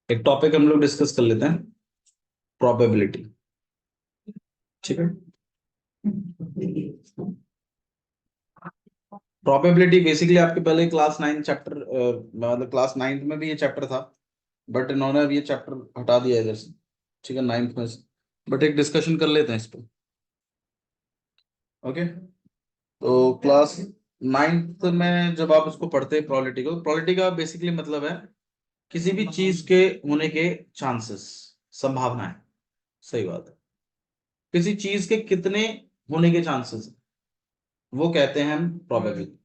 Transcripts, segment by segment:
एक टॉपिक हम लोग डिस्कस कर लेते हैं, प्रोबेबिलिटी। ठीक है। प्रोबेबिलिटी बेसिकली आपके पहले क्लास 9 चैप्टर, मतलब क्लास 9 में भी ये चैप्टर था, बट इन्होंने अब ये चैप्टर हटा दिया इधर से। ठीक है, 9th में से। बट एक डिस्कशन कर लेते हैं इस पर। ओके। तो क्लास 9th में जब आप उसको पढ़ते हैं, प्रोबेबिलिटी का बेसिकली मतलब है किसी भी चीज के होने के चांसेस, संभावनाएं। सही बात है। किसी चीज के कितने होने के चांसेस, वो कहते हैं हम प्रोबेबिलिटी।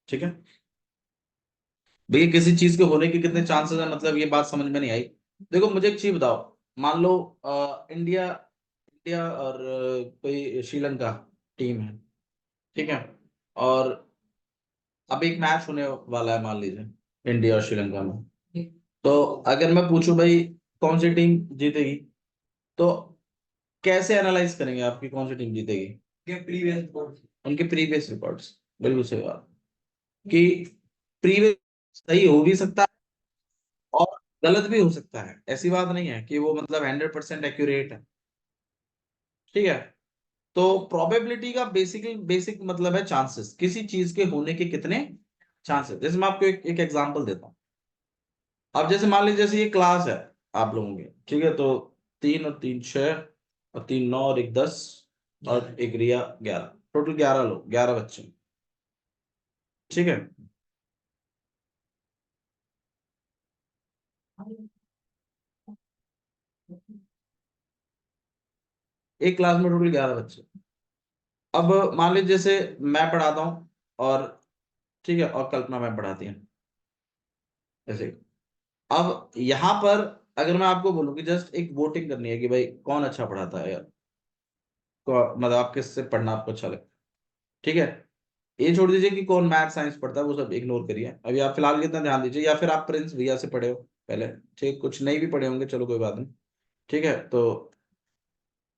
ठीक है। भैया किसी चीज के होने के कितने चांसेस है, मतलब ये बात समझ में नहीं आई। देखो मुझे एक चीज बताओ। मान लो इंडिया इंडिया और कोई श्रीलंका टीम है। ठीक है। और अब एक मैच होने वाला है, मान लीजिए इंडिया और श्रीलंका में। तो अगर मैं पूछूं भाई कौन सी टीम जीतेगी, तो कैसे एनालाइज करेंगे आपकी कौन सी टीम जीतेगी? उनके प्रीवियस रिकॉर्ड्स। बिल्कुल सही बात। कि प्रीवियस सही हो भी सकता है और गलत भी हो सकता है, ऐसी बात नहीं है कि वो मतलब 100% एक्यूरेट है। ठीक है। तो प्रोबेबिलिटी का बेसिक मतलब है चांसेस, किसी चीज के होने के कितने चांसेस। जैसे मैं आपको एक एग्जांपल देता हूँ। अब जैसे मान लीजिए जैसे ये क्लास है आप लोगों की। ठीक है। तो 3 और 3 6 और 3 9 और 1 10 और एक रिया 11, टोटल 11 लोग, 11 बच्चे। ठीक है। एक क्लास में टोटल 11 बच्चे। अब मान लीजिए जैसे मैं पढ़ाता हूँ और ठीक है, और कल्पना मैम पढ़ाती है ऐसे। अब यहाँ पर अगर मैं आपको बोलूँ कि जस्ट एक वोटिंग करनी है कि भाई कौन अच्छा पढ़ाता है यार, मतलब आप किससे पढ़ना आपको अच्छा लगता है। ठीक है। ये छोड़ दीजिए कि कौन मैथ साइंस पढ़ता है, वो सब इग्नोर करिए अभी आप फिलहाल कितना ध्यान दीजिए, या फिर आप प्रिंस भैया से पढ़े हो पहले। ठीक, कुछ नहीं भी पढ़े होंगे, चलो कोई बात नहीं। ठीक है। तो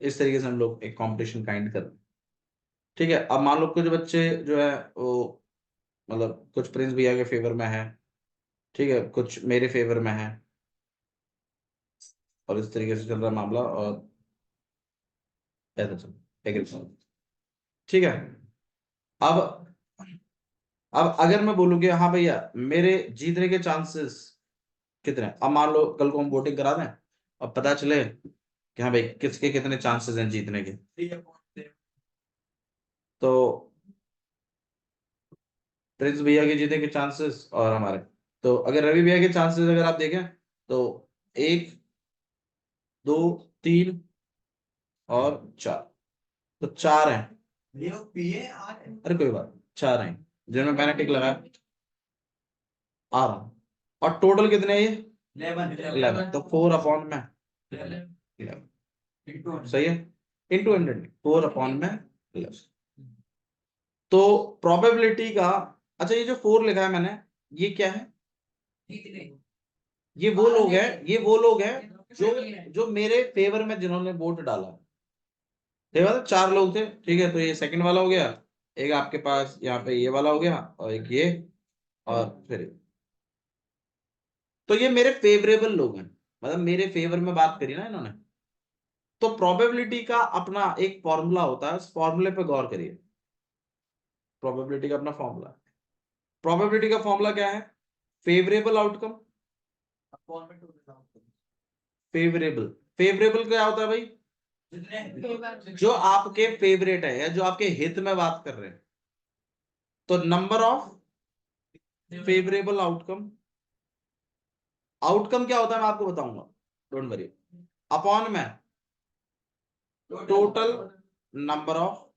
इस तरीके से हम लोग एक कंपटीशन काइंड कर। ठीक है। अब मान लो कुछ बच्चे जो है वो मतलब कुछ प्रिंस भैया के फेवर में है, ठीक है, कुछ मेरे फेवर में है, और इस तरीके से चल रहा है मामला, और ऐसा चल एक। ठीक है। अब अब अगर मैं बोलूँ कि हाँ भैया मेरे जीतने के चांसेस कितने हैं, अब मान लो कल को हम वोटिंग करा दें और पता चले कि हाँ भाई किसके कितने चांसेस हैं जीतने के, तो प्रिंस भैया के जीतने के चांसेस और हमारे, तो अगर रवि भैया के चांसेस अगर आप देखें तो 1 2 3 और 4, तो 4 हैं। अरे कोई बात, 4 हैं जिनमें मैंने टिक लगाया, आ रहा हूँ। और टोटल कितने हैं ये? 11, तो 4 अपॉन में 11। सही है। इंटू 100, 4 अपॉन में 11। तो प्रोबेबिलिटी का, अच्छा ये जो 4 लिखा है मैंने, ये क्या है? ये वो लोग हैं जो जो मेरे फेवर में जिन्होंने वोट डाला। ये मतलब 4 लोग थे। ठीक है। तो ये सेकंड वाला हो गया, एक आपके पास यहाँ पे ये वाला हो गया, और एक ये, और फिर तो ये मेरे फेवरेबल लोग हैं, मतलब मेरे फेवर में बात करी ना इन्होंने। तो प्रोबेबिलिटी का अपना एक फॉर्मूला होता है, उस फॉर्मूले पे गौर करिए। प्रोबेबिलिटी का अपना फॉर्मूला, प्रोबेबिलिटी का फॉर्मूला क्या है? Favourable outcome. फेवरेबल, फेवरेबल क्या होता है भाई? जो आपके फेवरेट है या जो आपके हित में बात कर रहे हैं, तो number of favourable outcome. Outcome क्या होता है मैं आपको बताऊंगा, डोंट वरी। अपॉन में टोटल नंबर ऑफ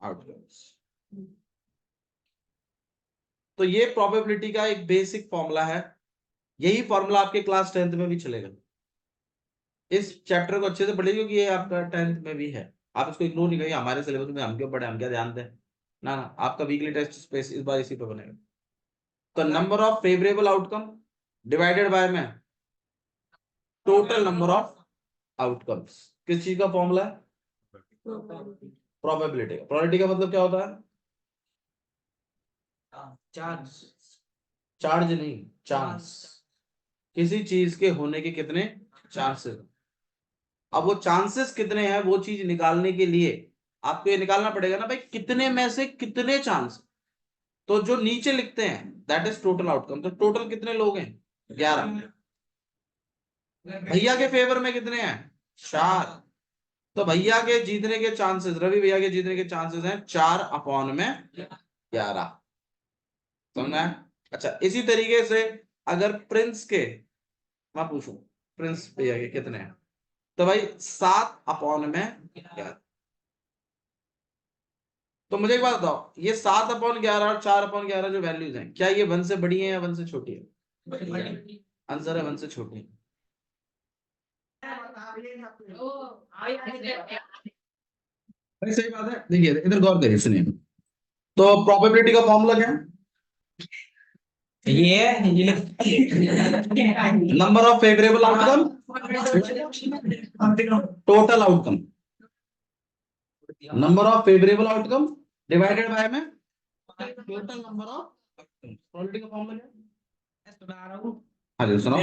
आउटकम्स। तो ये प्रोबेबिलिटी का एक बेसिक फॉर्मूला है। यही फॉर्मूला आपके क्लास 10th में भी चलेगा। इस चैप्टर को अच्छे से पढ़िए क्योंकि ये आपका 10th में भी है। आप इसको इग्नोर नहीं करिए, हमारे सिलेबस में हम क्यों पढ़े, हम क्या ध्यान दें। ना ना, आपका वीकली टेस्ट स्पेस इस बार इसी पे बनेगा। तो number of favourable outcome divided by में टोटल नंबर ऑफ आउटकम्स। किस चीज का फॉर्मूला है? प्रोबेबिलिटी का। प्रोबेबिलिटी का मतलब क्या होता है? चार्ज। चार्ज नहीं, चांस। किसी चीज के होने के कितने चांसेस। अब वो चांसेस कितने हैं वो चीज निकालने के लिए आपको ये निकालना पड़ेगा ना भाई, कितने में से कितने चांस। तो जो नीचे लिखते हैं दैट इज टोटल आउटकम। तो टोटल कितने लोग हैं, 11। भैया के फेवर में कितने हैं, 4। तो भैया के जीतने के चांसेस, रवि भैया के जीतने के चांसेस हैं 4/11। समझ में? अच्छा, इसी तरीके से अगर प्रिंस के, मैं पूछूं प्रिंस भैया के कितने हैं, तो भाई 7/11। तो मुझे एक बात बताओ, ये 7/11 और 4/11 जो वैल्यूज हैं, क्या ये 1 से बड़ी है या 1 से छोटी है? आंसर है 1 से छोटी है। भाई सही बात है। देखिए इधर गौर करिए, सुनिए। तो प्रोबेबिलिटी का फॉर्मूला क्या है? ये number of favourable outcome, total outcome. Number of favourable outcome divided by में total number of outcome. Probability का फॉर्मूला क्या है? हाँ जी सुनाओ।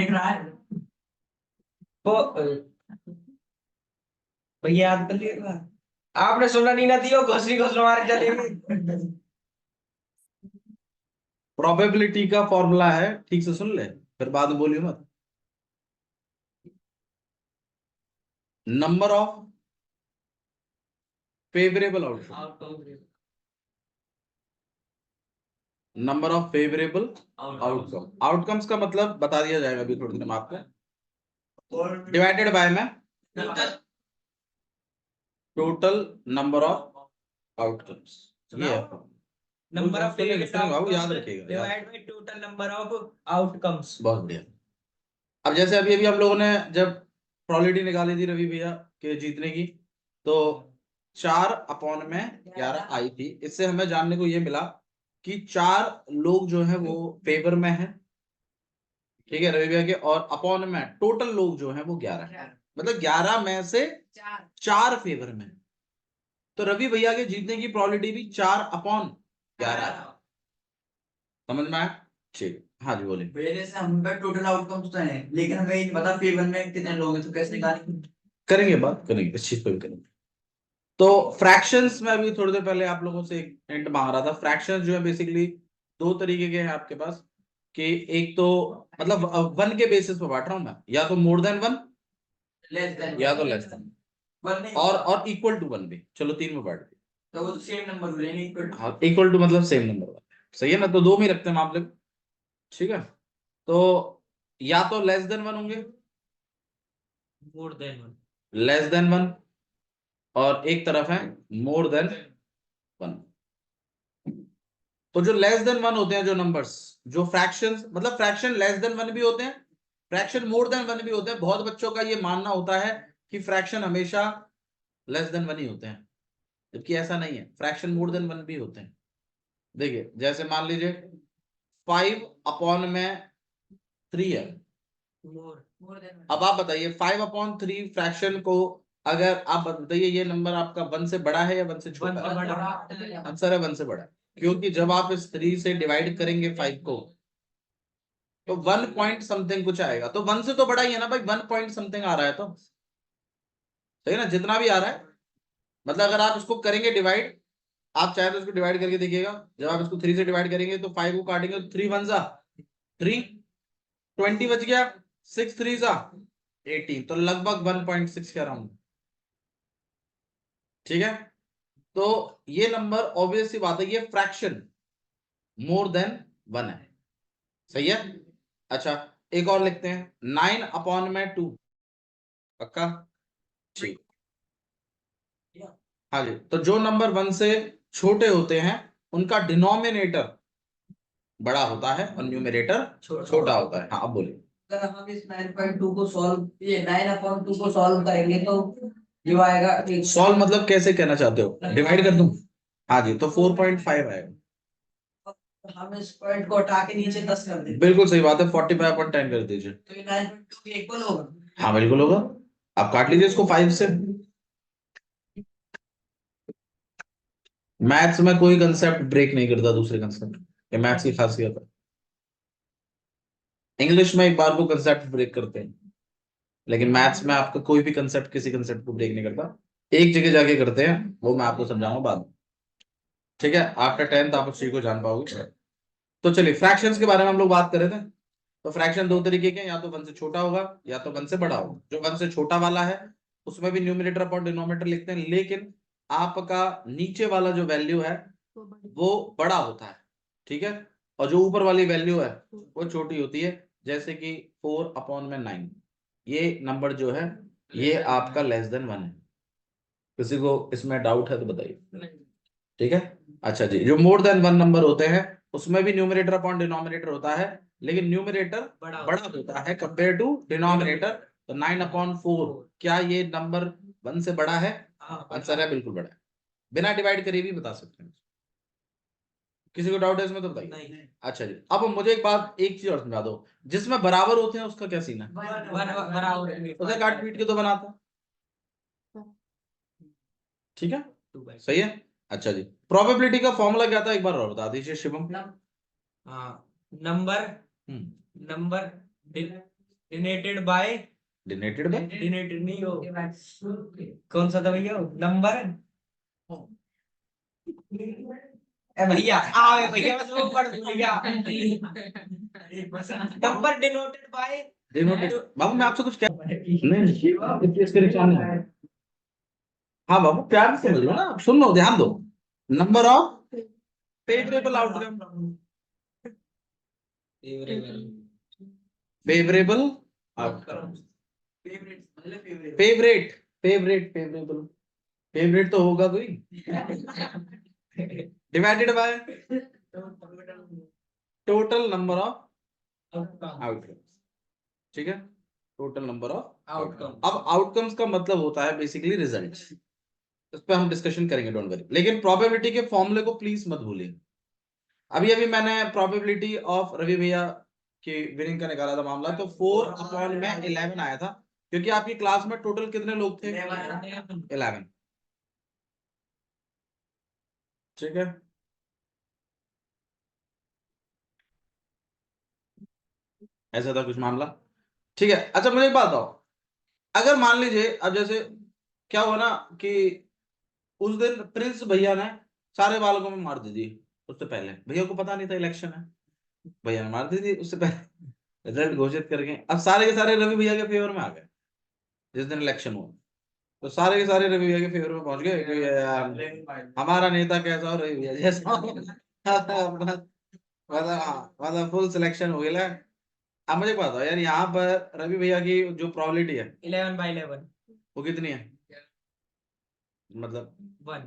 तो याद कर लिया, आपने सुना नहीं ना दियो, घोसरी घोसरी मारे चले। प्रोबेबिलिटी का फॉर्मूला है, ठीक से सुन ले फिर बाद में बोलियो मत। Number of favourable outcome, number of favourable outcome. Outcomes का मतलब बता दिया जाएगा अभी थोड़ी देर में आपको। डिवाइडेड बाय में टोटल नंबर ऑफ आउटकम्स। ये है नंबर ऑफ बाबू, याद रखिएगा, divide by total number of outcomes. बहुत बढ़िया। अब जैसे अभी अभी हम लोगों ने जब प्रोबेबिलिटी निकाली थी रवि भैया के जीतने की, तो 4/11 आई थी। इससे हमें जानने को ये मिला कि 4 लोग जो है वो फेवर में है, ठीक है, रवि भैया के। और अपॉन में टोटल लोग जो है वो 11 है, मतलब 11 में से 4 फेवर में। तो रवि भैया के जीतने की प्रोबेबिलिटी भी 4/11। समझ में आया? ठीक, हाँ जी बोलिए। मेरे से हम पे टोटल आउटकम्स तो हैं, लेकिन हमें ये नहीं पता फेवर में कितने लोग हैं, तो कैसे निकालेंगे? करेंगे, बात करेंगे इस चीज पे भी करेंगे। तो फ्रैक्शंस में अभी थोड़ी देर पहले आप लोगों से एक हिंट मांग रहा था। फ्रैक्शंस जो है बेसिकली 2 तरीके के हैं आपके पास, कि एक तो मतलब 1 के बेसिस पे बांट रहा हूं मैं, या तो मोर देन 1, लेस देन, या तो लेस देन और इक्वल टू 1 भी। चलो 3 में बांट दिया तो वो तो सेम नंबर हो जाएंगे, इक्वल टू। हाँ, इक्वल टू मतलब सेम नंबर वाला, सही है ना? तो 2 में ही रखते हैं मामले को, ठीक है। तो या तो लेस देन 1 होंगे, मोर देन 1, लेस देन 1, और एक तरफ है मोर देन 1। तो जो लेस देन 1 होते हैं जो नंबर्स, जो फ्रैक्शंस, मतलब फ्रैक्शन लेस देन 1 भी होते हैं, फ्रैक्शन मोर देन 1 भी होते हैं। बहुत बच्चों का ये मानना होता है कि फ्रैक्शन हमेशा लेस देन 1 ही होते हैं, जबकि ऐसा नहीं है, फ्रैक्शन मोर देन 1 भी होते हैं। देखिए जैसे मान लीजिए 5/3 है। अब आप बताइए 5/3 फ्रैक्शन को, अगर आप बताइए ये नंबर आपका 1 से बड़ा है या 1 से छोटा है? आंसर है 1 से बड़ा, क्योंकि जब आप इस 3 से डिवाइड करेंगे 5 को, तो 1 पॉइंट समथिंग कुछ आएगा। तो 1 से तो बड़ा ही है ना भाई, 1 पॉइंट समथिंग आ रहा है, तो सही है ना? जितना भी आ रहा है, मतलब अगर आप इसको करेंगे डिवाइड, आप चाहे तो इसको डिवाइड करके देखिएगा। जब आप इसको 3 से डिवाइड करेंगे तो 5 को काटेंगे तो 3 1 जा 3, 20 बच गया, 6 3 जा 18, तो लगभग 1.6 के अराउंड, ठीक है। तो ये नंबर ऑब्वियस सी बात है, ये फ्रैक्शन मोर देन 1 है, सही है। अच्छा, एक और लिखते हैं 9/2, पक्का? ठीक, हाँ जी। तो जो नंबर 1 से छोटे होते हैं उनका डिनोमिनेटर बड़ा होता है और न्यूमरेटर छोटा होता है। हाँ अब बोलिए। अगर हम इस 9.2 को सॉल्व, ये 9/2 को सॉल्व करेंगे तो जो आएगा, सॉल्व मतलब कैसे कहना चाहते हो, डिवाइड कर दूं? हाँ जी, तो 4.5 आएगा। हम इस पॉइंट को हटा के नीचे 10 कर देंगे। बिल्कुल सही बात है, 45/10 कर दीजिए, तो ये 9.2 के इक्वल होगा। हाँ बिल्कुल होगा। आप काट लीजिए इसको 5 से। मैथ्स में कोई कंसेप्ट ब्रेक नहीं करता दूसरे कंसेप्ट, ये मैथ्स की खासियत है। इंग्लिश में एक बार को कंसेप्ट ब्रेक करते हैं, लेकिन मैथ्स में आपका कोई भी कंसेप्ट किसी कंसेप्ट को ब्रेक नहीं करता, एक जगह जाके करते हैं, वो मैं आपको समझाऊंगा बाद में। ठीक है, आफ्टर 10th आप उस चीज को जान पाओगे। तो चलिए फ्रैक्शंस के बारे में हम लोग बात कर रहे थे। तो फ्रैक्शन दो तरीके के हैं, या तो 1 से छोटा होगा या तो 1 से बड़ा होगा। जो 1 से छोटा वाला है उसमें भी न्यूमरेटर अपॉन डिनोमिनेटर लिखते हैं, लेकिन आपका नीचे वाला जो वैल्यू है वो बड़ा होता है। ठीक है, और जो ऊपर वाली वैल्यू है वो छोटी होती है, जैसे कि 4/9। ये नंबर जो है ये आपका <<1 है। किसी को इसमें डाउट है तो बताइए। ठीक है, अच्छा जी, जो <<1 नंबर होते हैं उसमें भी न्यूमरेटर अपॉन डिनोमिनेटर होता है, लेकिन न्यूमरेटर बड़ा होता है कंपेयर टू डिनोमिनेटर। तो 9/4, क्या ये नंबर 1 से बड़ा है? आंसर है बिल्कुल बड़ा है, बिना डिवाइड करे भी बता सकते हैं। किसी को डाउट है इसमें तो बताइए। नहीं। अच्छा जी, अब मुझे एक चीज और समझा दो, जिसमें बराबर होते हैं उसका क्या सीन है? बराबर उसे काट पीट के तो बनाता। ठीक है, सही है। अच्छा जी, प्रोबेबिलिटी का फॉर्मूला क्या था एक बार और बता दीजिए Shivam. Number number denoted by denoted by denoted नहीं हो, कौन सा था भैया नंबर? भैया भैया बस वो पढ़ भैया नंबर डिनोटेड बाय डिनोटेड। बाबू मैं आपसे कुछ कह नहीं, इसके निशान नहीं है। हाँ बाबू प्यार से समझ लो ना, सुन लो, ध्यान दो। Number of favourable outcome, favourable outcome, favourite favourable, favourite तो होगा कोई, divided by total number of outcome. ठीक है, टोटल नंबर ऑफ आउटकम। अब आउटकम्स का मतलब होता है बेसिकली रिजल्ट्स, इस पे हम डिस्कशन करेंगे, डोंट वरी। लेकिन प्रोबेबिलिटी के फॉर्मूले को प्लीज मत भूलिए। अभी अभी मैंने प्रोबेबिलिटी ऑफ रवि भैया की विनिंग का निकाला था मामला, तो 4/11 आया था, क्योंकि आपकी क्लास में टोटल कितने लोग थे? 11। ठीक है, ऐसा था कुछ मामला। ठीक है, अच्छा मुझे एक बात बताओ, अगर मान लीजिए अब जैसे क्या हुआ ना कि उस दिन प्रिंस भैया ने सारे बालकों में मार दी थी, उससे पहले भैया को पता नहीं था इलेक्शन है, भैया ने मार दी थी उससे पहले, रिजल्ट घोषित करके अब सारे के सारे रवि भैया के फेवर में आ गए जिस दिन इलेक्शन हुआ। तो सारे के सारे रवि भैया के फेवर में पहुंच गए कि यार हमारा नेता कैसा हो, रवि भैया जैसा हो। मतलब हाँ, मतलब फुल सिलेक्शन हो गया। अब मुझे बताओ यार, यहाँ पर रवि भैया की जो प्रोबेबिलिटी है 11/11 वो कितनी है? मतलब 1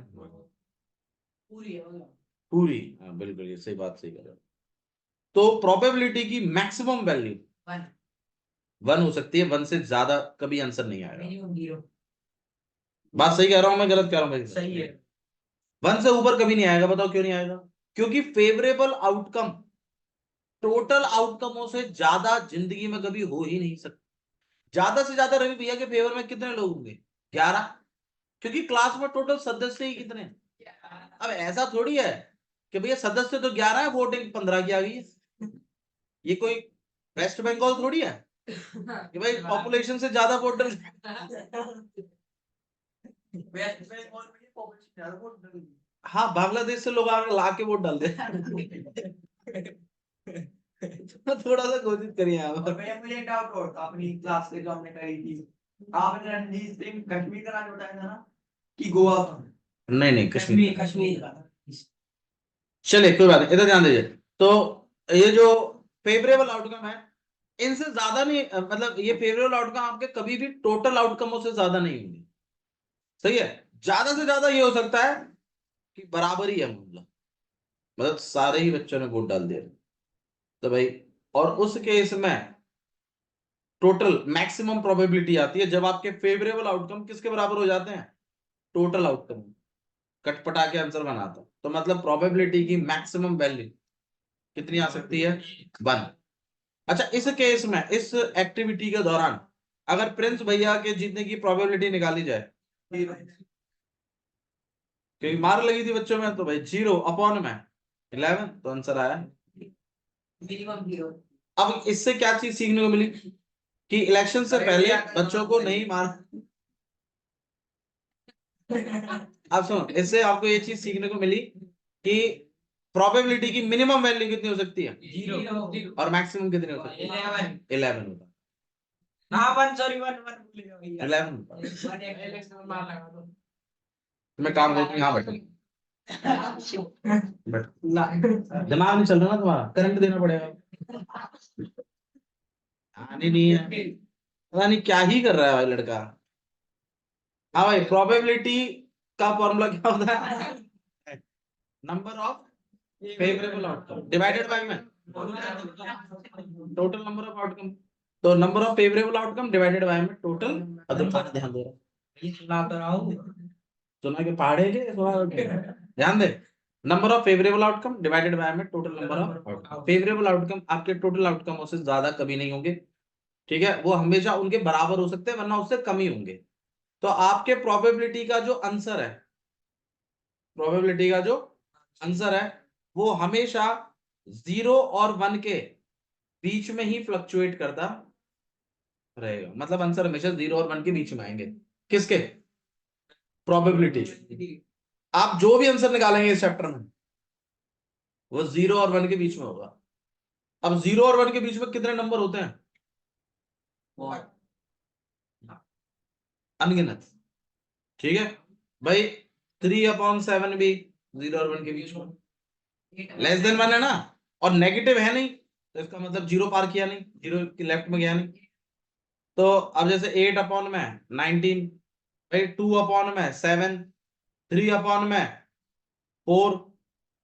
पूरी है पूरी, हाँ बिल्कुल, ये सही बात, सही कर रहे हो। तो प्रोबेबिलिटी की मैक्सिमम वैल्यू 1 हो सकती है, 1 से ज्यादा कभी आंसर नहीं आएगा। बात सही कह रहा हूं मैं, गलत कह रहा हूं भाई? सही है। 1 से ऊपर कभी नहीं आएगा, बताओ क्यों नहीं आएगा? क्योंकि फेवरेबल आउटकम टोटल आउटकमों से ज्यादा जिंदगी में कभी हो ही नहीं सकता। ज्यादा से ज्यादा रवि भैया के फेवर में कितने लोग होंगे? 11, क्योंकि क्लास में टोटल सदस्य ही कितने हैं? अब ऐसा थोड़ी है कि भैया सदस्य तो 11 है, वोटिंग 15 की आ गई है। ये कोई वेस्ट बंगाल थोड़ी है कि भाई पॉपुलेशन से ज्यादा वोटर। हाँ, बांग्लादेश से लोग आगे ला के वोट डाल दे। थोड़ा सा कोशिश करिए आप। मुझे एक डाउट और था अपनी क्लास से जो हमने करी थी, आपने रणजीत सिंह कश्मीर का नाम बताया था ना कि गोवा? नहीं नहीं, कश्मीर। कश्मीर का था। चलिए कोई बात नहीं, इधर ध्यान दीजिए। तो ये जो फेवरेबल आउटकम है, इनसे ज्यादा नहीं, मतलब ये फेवरेबल आउटकम आपके कभी भी टोटल आउटकमों से ज्यादा नहीं होंगे। सही है, ज्यादा से ज्यादा ये हो सकता है कि बराबर ही है मामला, मतलब सारे ही बच्चों ने वोट डाल दिया तो भाई, और उस केस में टोटल मैक्सिमम प्रोबेबिलिटी आती है जब आपके फेवरेबल आउटकम किसके बराबर हो जाते हैं? Total outcome. कटपटा के आंसर बनाता, तो मतलब प्रोबेबिलिटी की मैक्सिमम वैल्यू कितनी आ सकती है? 1। अच्छा, इस केस में इस एक्टिविटी के दौरान अगर प्रिंस भैया के जीतने की प्रोबेबिलिटी निकाली जाए, क्योंकि मार लगी थी बच्चों में, तो भाई 0/में 11, तो आंसर आया मिनिमम 0। अब इससे क्या चीज सीखने को मिली कि इलेक्शन से पहले बच्चों को नहीं मार। अब सुनो, इससे आपको ये चीज सीखने को मिली कि प्रोबेबिलिटी की मिनिमम वैल्यू कितनी हो सकती है, 0 और मैक्सिमम कितनी हो सकती है, 11 होता है। हाँ 1 सॉरी 1 भूलेगा भैया 11 होता है। 1 इलेक्शन में मार लगा दो मैं काम करती हूँ, यहाँ बैठो बैठो। दिमाग नहीं चल रहा ना तुम्हारा, करंट देना पड़ेगा। आने नहीं है, पता नहीं क्या ही कर रहा है भाई लड़का। हाँ भाई, प्रोबेबिलिटी का फॉर्मूला क्या होता है, number of favourable outcome divided by में टोटल नंबर ऑफ आउटकम। तो number of favourable outcome divided by में टोटल। अब देखो ध्यान दे रहा, ये सुना तो रहा हूँ सुना के पहाड़े के सुना के ध्यान दे। Number of favourable outcome divided by में total number of outcome. Favourable outcome आपके टोटल आउटकमों से ज्यादा कभी नहीं होंगे, ठीक है, वो हमेशा उनके बराबर हो सकते हैं, वरना उससे कम ही होंगे। तो आपके प्रोबेबिलिटी का जो आंसर है, प्रोबेबिलिटी का जो आंसर है वो हमेशा 0 और 1 के बीच में ही फ्लक्चुएट करता रहेगा। मतलब आंसर हमेशा 0 और 1 के बीच में आएंगे, किसके, प्रोबेबिलिटी। आप जो भी आंसर निकालेंगे इस चैप्टर में वो 0 और 1 के बीच में होगा। अब 0 और 1 के बीच में कितने नंबर होते हैं, अनगिनत, ठीक है भाई। 3/7 भी 0 और 1 के बीच में, लेस देन 1 है ना, और नेगेटिव है नहीं, तो इसका मतलब 0 पार किया नहीं, 0 के लेफ्ट में गया नहीं। तो अब जैसे 8/19, भाई 2/7, 3/4,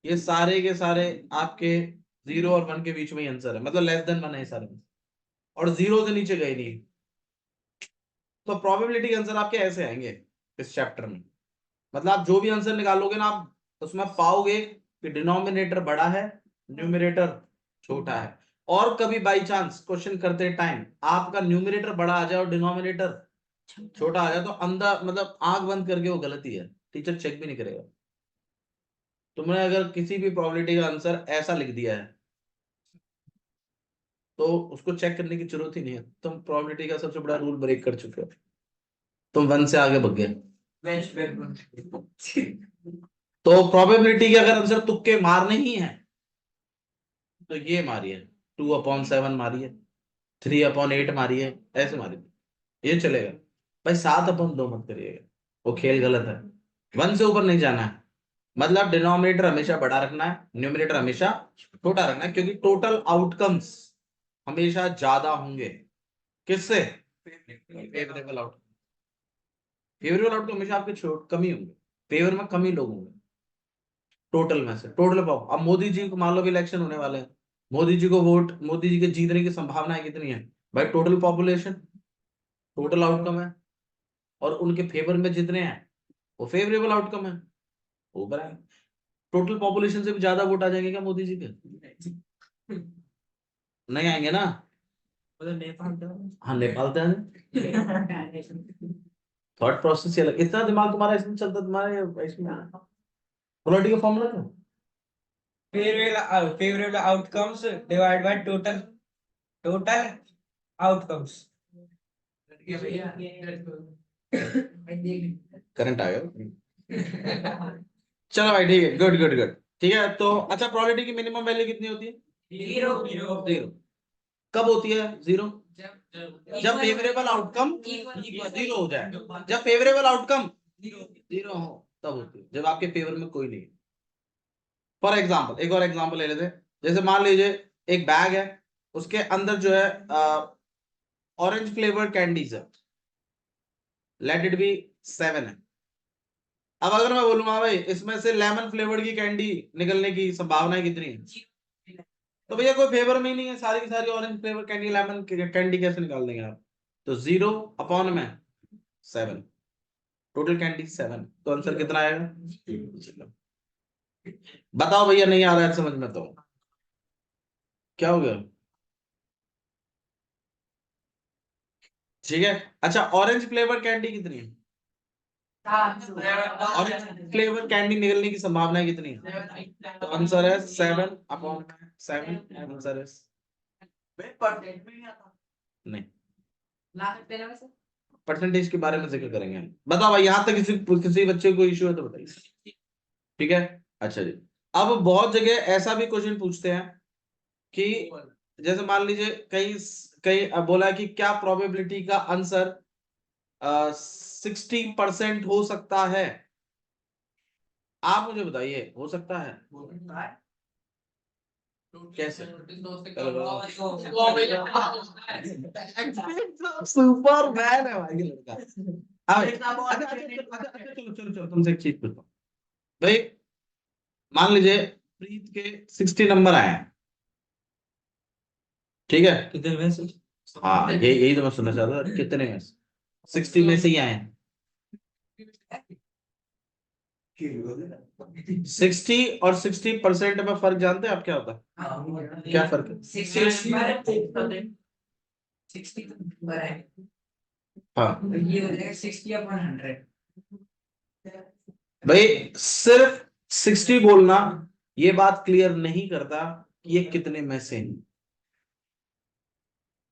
ये सारे के सारे आपके 0 और 1 के बीच में ही आंसर है, मतलब लेस देन 1 है सारे, और 0 से नीचे गए नहीं। तो प्रोबेबिलिटी के आंसर आपके ऐसे आएंगे इस चैप्टर में। मतलब आप जो भी आंसर निकालोगे ना, आप उसमें पाओगे कि डिनोमिनेटर बड़ा है, न्यूमरेटर छोटा है। और कभी बाई चांस क्वेश्चन करते टाइम आपका न्यूमरेटर बड़ा आ जाए और डिनोमिनेटर छोटा आ जाए, तो अंदर मतलब आंख बंद करके वो गलती है, टीचर चेक भी नहीं करेगा। तुमने अगर किसी भी प्रोबेबिलिटी का आंसर ऐसा लिख दिया है तो उसको चेक करने की जरूरत ही नहीं है, तुम प्रोबेबिलिटी का सबसे बड़ा रूल ब्रेक कर चुके हो, तुम 1 से आगे बढ़ गए। बेस्ट बैकग्राउंड तो प्रोबेबिलिटी के अगर आंसर तुक्के मारने ही है तो ये मारिए, 2/7 मारिए, 3/8 मारिए, ऐसे मारिए, ये चलेगा। भाई 7/2 मत करिएगा, वो खेल गलत है। 1 से ऊपर नहीं जाना है, मतलब डिनोमिनेटर हमेशा बड़ा रखना है, न्यूमरेटर हमेशा छोटा रखना है, क्योंकि टोटल आउटकम्स हमेशा ज्यादा होंगे किससे, फेवरेबल आउटकम। फेवरेबल आउटकम हमेशा आपके कम ही होंगे, फेवर में कम ही लोग होंगे टोटल में से। टोटल पाओ, अब मोदी जी को मान लो कि इलेक्शन होने वाले हैं, मोदी जी को वोट, मोदी जी के जीतने की संभावनाएं कितनी है भाई, टोटल पॉपुलेशन, टोटल आउटकम है, और उनके फेवर में जितने हैं वो फेवरेबल आउटकम है, ऊपर है। टोटल पॉपुलेशन से भी ज्यादा वोट आ जाएंगे क्या मोदी जी के, नहीं आएंगे ना। नेपाल हाँ नेपाल तो है, थॉट प्रोसेस ही अलग, इतना दिमाग तुम्हारा इसमें चलता, तुम्हारे इसमें पॉलिटिकल फॉर्मूला क्यों। favorable outcomes divided by total outcomes current आ गया। चलो भाई ठीक है, गुड गुड गुड, ठीक है। तो अच्छा, प्रोबेबिलिटी की मिनिमम वैल्यू कितनी होती है, 0। कब होती है 0, जब फेवरेबल आउटकम 0 हो जाए, जब फेवरेबल आउटकम 0 हो तब होती है, जब आपके फेवर में कोई नहीं। फॉर एग्जाम्पल एक और एग्जाम्पल ले लेते हैं, जैसे मान लीजिए एक बैग है, उसके अंदर जो है ऑरेंज फ्लेवर कैंडीज है, लेट इट बी 7 है। अब अगर मैं बोलूंगा भाई इसमें से लेमन फ्लेवर की कैंडी निकलने की संभावना कितनी है, तो भैया कोई फेवर में ही नहीं है, सारी की सारी orange flavour candy, lemon candy कैसे निकाल देंगे आप। तो 0/7, टोटल कैंडी 7, तो आंसर कितना आएगा, बताओ भैया, नहीं आ रहा है समझ में तो क्या हो गया, ठीक है। अच्छा, ऑरेंज फ्लेवर कैंडी कितनी है, ऑरेंज फ्लेवर कैंडी निकलने की संभावना कितनी है, तो आंसर है 7/7, आंसर है परसेंट में नहीं आता। नहीं, ला सकते हैं ना वैसे। परसेंटेज के बारे में जिक्र करेंगे हम। बताओ भाई, यहाँ तक किसी बच्चे को इश्यू है तो बताइए। ठीक है, अच्छा जी। अब बहुत जगह ऐसा भी क्वेश्चन पूछते हैं कि जैसे मान लीजिए कई कई बोला कि क्या प्रोबेबिलिटी का आंसर 60% हो सकता है। आप मुझे बताइए, हो सकता है कैसे? सुपर मैन है भाई ये लड़का। चलो चलो चलो, तुमसे एक चीज पूछता हूँ भाई। मान लीजिए प्रीत के 60 नंबर आए हैं, ठीक है? कितने में से? हाँ, यही तो मैं सुनना चाहता था, कितने में से? 60 में से ही आए हैं। 60 और 60% में फर्क जानते हैं आप क्या होता है? क्या फर्क है? 60 नंबर है, हाँ ये हो जाएगा 60/100। भाई, सिर्फ 60 बोलना ये बात क्लियर नहीं करता कि ये कितने में से हैं,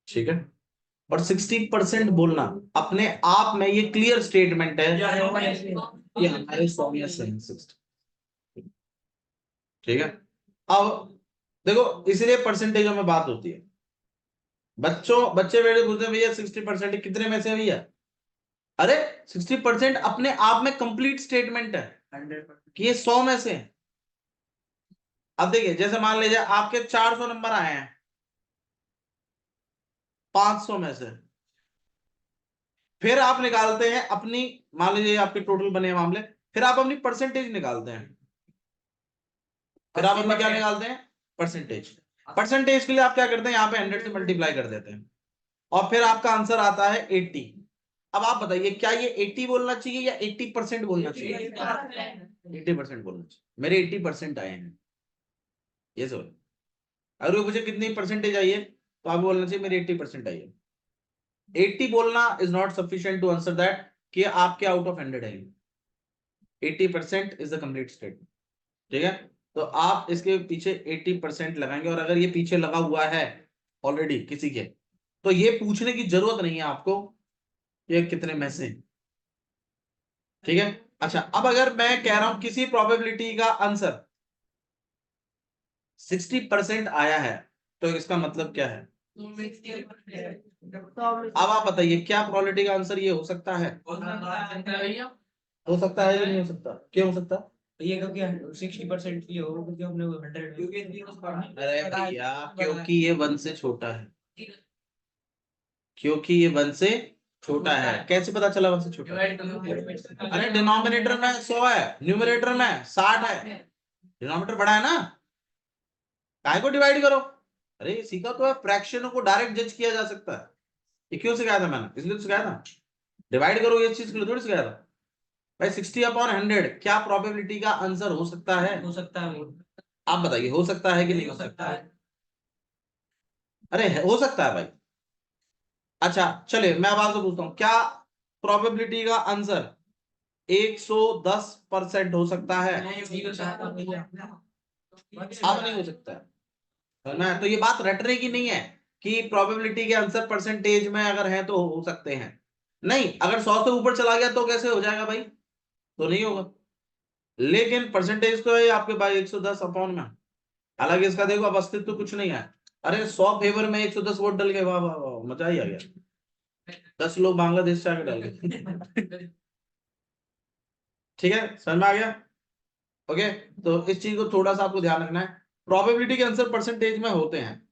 ठीक है? और 60% बोलना अपने आप में ये क्लियर स्टेटमेंट है कि हमारे 100 में से हैं 60, ठीक है? अब देखो, इसलिए परसेंटेजों में बात होती है। बच्चे बेटे पूछते हैं भैया 60% कितने में से है भैया? अरे 60% अपने आप में कंप्लीट स्टेटमेंट है कि ये 100 में से है। अब देखिए, जैसे मान लीजिए आपके 400 नंबर आए हैं 500 में से, फिर आप निकालते हैं अपनी, मान लीजिए आपके टोटल बने मामले, फिर आप अपनी परसेंटेज निकालते हैं। फिर आप अपना क्या निकालते हैं? परसेंटेज। परसेंटेज के लिए आप क्या करते हैं? यहाँ पे 100 से मल्टीप्लाई कर देते हैं और फिर आपका आंसर आता है 80। अब आप बताइए, क्या ये 80 बोलना चाहिए या 80% बोलना चाहिए? 80% बोलना चाहिए। मेरे 80% आए हैं, ये सो। अगर मुझे कितनी परसेंटेज आई है तो आपको बोलना चाहिए मेरी 80% आई है। 80 बोलना is not sufficient to answer that कि आपके आउट ऑफ 100 है। 80% इज द कंप्लीट स्टेटमेंट, ठीक है? तो आप इसके पीछे 80% लगाएंगे, और अगर ये पीछे लगा हुआ है ऑलरेडी किसी के, तो ये पूछने की जरूरत नहीं है आपको ये कितने में से, ठीक है? अच्छा, अब अगर मैं कह रहा हूं किसी प्रोबेबिलिटी का आंसर 60% आया है, तो इसका मतलब क्या है? अब आप बताइए, क्या प्रोबेबिलिटी का आंसर ये हो सकता है? हो सकता है या नहीं हो सकता? क्यों हो सकता? ये क्योंकि 60% ये हो, क्योंकि हमने 100। अरे भैया, क्योंकि ये 1 से छोटा है। क्योंकि ये 1 से छोटा है। कैसे पता चला 1 से छोटा है? अरे डिनोमिनेटर में 100 है, न्यूमरेटर में 60 है। डिनोमिनेटर बड़ा है ना, काय को डिवाइड करो। अरे ये सीखा तो है, फ्रैक्शनों को डायरेक्ट जज किया जा सकता है। ये क्यों सिखाया था मैंने? इसलिए तो सिखाया था, डिवाइड करो ये चीज के लिए थोड़ी सिखाया था भाई। 60/100 क्या प्रोबेबिलिटी का आंसर हो सकता है? हो सकता है। आप बताइए, हो सकता है कि नहीं हो सकता? अरे हो सकता है भाई। अच्छा चलिए, मैं अब आपसे पूछता हूं, क्या प्रोबेबिलिटी का आंसर 110% हो सकता है? अब नहीं हो सकता है ना? तो ये बात रटने की नहीं है कि प्रोबेबिलिटी के आंसर परसेंटेज में अगर है तो हो सकते हैं। नहीं, अगर 100 से ऊपर चला गया तो कैसे हो जाएगा भाई? तो नहीं होगा। लेकिन परसेंटेज तो है आपके भाई 110 अपॉन में। हालांकि इसका देखो अब अस्तित्व तो कुछ नहीं है। अरे 100 फेवर में 110 वोट डल गए, वाह वाह वाह, मजा ही आ गया। 10 लोग बांग्लादेश से आके डाल गए। ठीक है, समझ में आ गया? ओके, तो इस चीज को थोड़ा सा आपको ध्यान रखना है। प्रोबेबिलिटी के आंसर परसेंटेज में होते हैं।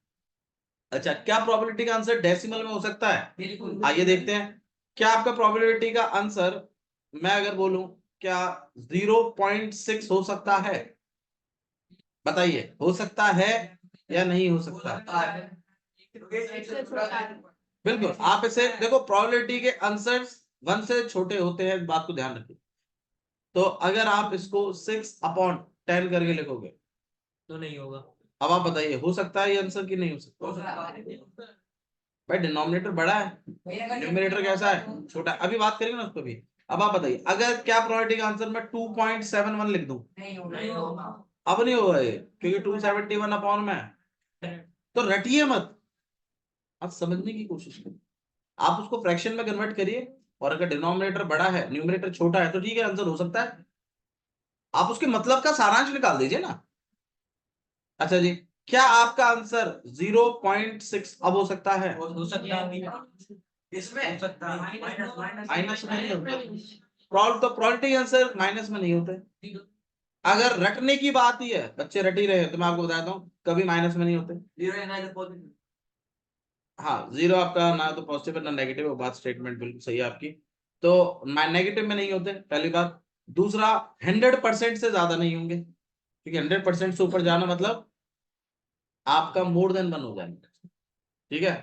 अच्छा, क्या प्रोबेबिलिटी का आंसर डेसिमल में हो सकता है? बिल्कुल। आइए देखते हैं। क्या आपका प्रोबेबिलिटी का आंसर, मैं अगर बोलूं, क्या 0.6 हो सकता है? बताइए, हो सकता है या नहीं हो सकता? बिल्कुल। आप इसे देखो, प्रोबेबिलिटी के आंसर्स 1 से छोटे होते हैं, इस बात को ध्यान रखिए। तो अगर आप इसको 6/10 करके लिखोगे तो नहीं होगा। अब आप बताइए, हो सकता है ये आंसर कि नहीं हो सकता? भाई डिनोमिनेटर बड़ा है, न्यूमरेटर कैसा है? छोटा। अभी बात करेंगे ना उसको भी। अब आप बताइए, अगर क्या प्रोबेबिलिटी का आंसर मैं 2.71 लिख दूं? नहीं होगा। अब नहीं होगा ये, क्योंकि 271 अपॉन में है। तो रटिए मत, आप समझने की कोशिश करिए, आप उसको फ्रैक्शन में कन्वर्ट करिए, और अगर डिनोमिनेटर बड़ा है न्यूमरेटर छोटा है तो ठीक है, आंसर हो सकता है। आप उसके मतलब का सारांश निकाल दीजिए ना। अच्छा जी, क्या आपका आंसर 0.6 अब हो सकता है? हो सकता है इसमें हो सकता है माइनस में नहीं होते, प्रोबेबिलिटी आंसर माइनस में नहीं होते। अगर रटने की बात ही है, बच्चे रट ही रहे हैं, तो मैं आपको बताता हूँ कभी माइनस में नहीं होते। जीरो है ना इधर पॉजिटिव। हाँ, जीरो आपका ना तो पॉजिटिव है ना नेगेटिव, वो बात स्टेटमेंट बिल्कुल सही है आपकी। तो नेगेटिव में नहीं होते, पहली बात। दूसरा, 100% से ज्यादा नहीं होंगे, क्योंकि 100% से ऊपर जाना मतलब आपका मोर देन 1 हो जाएगा, ठीक है,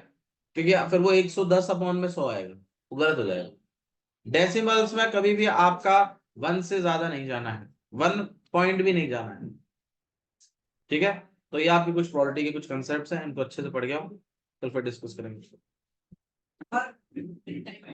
क्योंकि फिर वो 110 अपॉन में 100 आएगा, वो गलत हो जाएगा। डेसिमल्स में कभी भी आपका 1 से ज्यादा नहीं जाना है, 1 पॉइंट भी नहीं जाना है, ठीक है। तो ये आपकी कुछ प्रोबेबिलिटी के कुछ कंसेप्ट्स हैं, इनको अच्छे से पढ़ गया, कल फिर डिस्कस करेंगे।